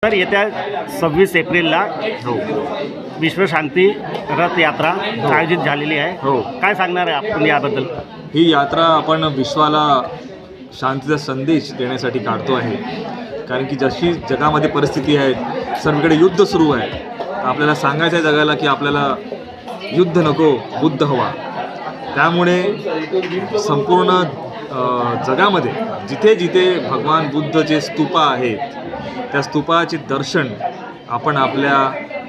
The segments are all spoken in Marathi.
तर येत्या 26 एप्रिलला हो विश्वशांती रथ यात्रा आयोजित झालेली आहे. हो. काय सांगणार आहे आपण याबद्दल? ही यात्रा आपण विश्वाला शांतीचा संदेश देण्यासाठी काढतो आहे. कारण की जशी जगामध्ये परिस्थिती आहे, सर्वीकडे युद्ध सुरू आहे. आपल्याला सांगायचं आहे जगाला की आपल्याला युद्ध नको, बुद्ध हवा. त्यामुळे संपूर्ण जगामध्ये जिथे जिथे भगवान बुद्धचे स्तूपा आहेत, त्या स्तूपाचे दर्शन आपण आपल्या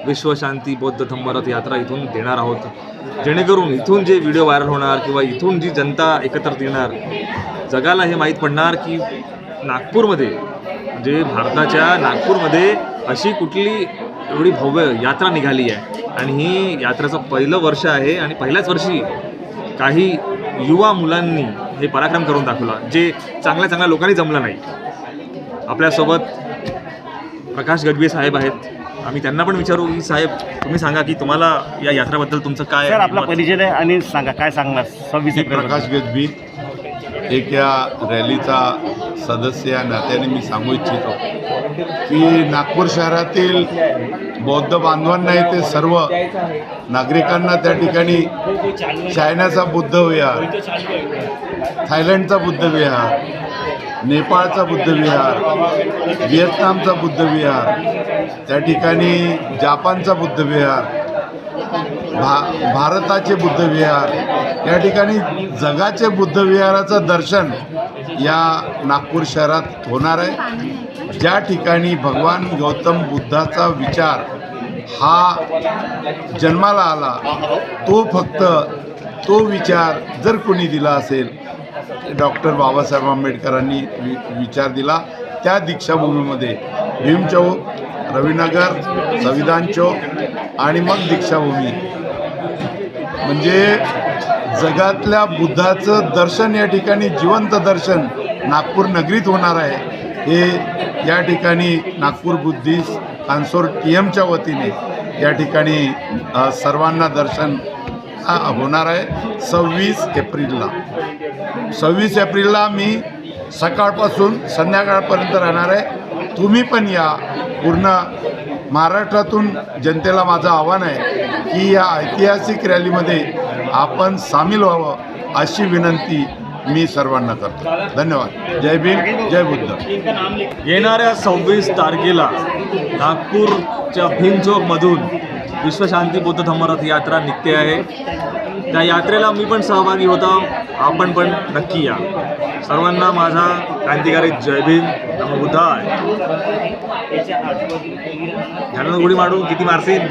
विश्वशांती बौद्ध धम्मरथ यात्रा इथून देणार आहोत. जेणेकरून इथून जे व्हिडिओ व्हायरल होणार किंवा इथून जी जनता एकत्र येणार, जगाला हे माहीत पडणार की नागपूरमध्ये, म्हणजे भारताच्या नागपूरमध्ये अशी कुठली एवढी भव्य यात्रा निघाली आहे. आणि ही यात्रेचं पहिलं वर्ष आहे आणि पहिल्याच वर्षी काही युवा मुलांनी हे पराक्रम करून दाखवला, जे चांगल्या चांगल्या लोकांनी जमलं नाही. आपल्यासोबत प्रकाश गजबे साहेब आहेत. आम्ही त्यांना पण विचारू की साहेब, तुम्ही सांगा की तुम्हाला या यात्रेबद्दल तुमचं काय सर आपला परिचय आहे आणि सांगा काय सांगणार 26 एप्रिल. प्रकाश गजबी, एक या रॅलीचा सदस्य या नात्याने मी सांगू इच्छितो की नागपूर शहरातील बौद्ध बांधवांना ते सर्व नागरिकांना त्या ठिकाणी चायनाचा बुद्ध विहार, थायलंडचा बुद्ध विहार, नेपाळचा बुद्ध विहार, व्हिएतनामचा बुद्ध विहार, त्या ठिकाणी जापानचा बुद्ध विहार, भारताचे बुद्ध विहार, या ठिकाणी जगाचे बुद्ध विहाराचं दर्शन या नागपूर शहरात होणार आहे. ज्या ठिकाणी भगवान गौतम बुद्धाचा विचार हा जन्माला आला, तो विचार जर कोणी दिला असेल, डॉक्टर बाबासाहेब आंबेडकरांनी विचार दिला. त्या दीक्षाभूमीमध्ये भीम चौक, रविनगर, संविधान चौक आणि मग दीक्षाभूमी, म्हणजे जगातल्या बुद्धाचं दर्शन या ठिकाणी जिवंत दर्शन नागपूर नगरीत होणार आहे. हे या ठिकाणी नागपूर बुद्धिस्ट कन्सोर्टियमच्या वतीने या ठिकाणी सर्वांना दर्शन होणार आहे. 26 एप्रिलला मी सकाळपासून संध्याकाळपर्यंत राहणार आहे. तुम्ही पण या. पूर्ण महाराष्ट्रातून जनतेला माझं आव्हान आहे की या ऐतिहासिक रॅलीमध्ये आपण सामील व्हावं, अशी विनंती मी सर्वांना करतो. धन्यवाद. जय भीम, जय बुद्ध. येणाऱ्या 26 तारखेला नागपूरच्या भीम चौकमधून विश्वशांती बौद्ध धम्मरथ यात्रा निघते आहे. त्या यात्रेला मी पण सहभागी होतो. आपण पण नक्की या. सर्वांना माझा क्रांतिकारी जय भीम, नमो बुद्धाय. ह्यानं उडी मारू, किती मारशील?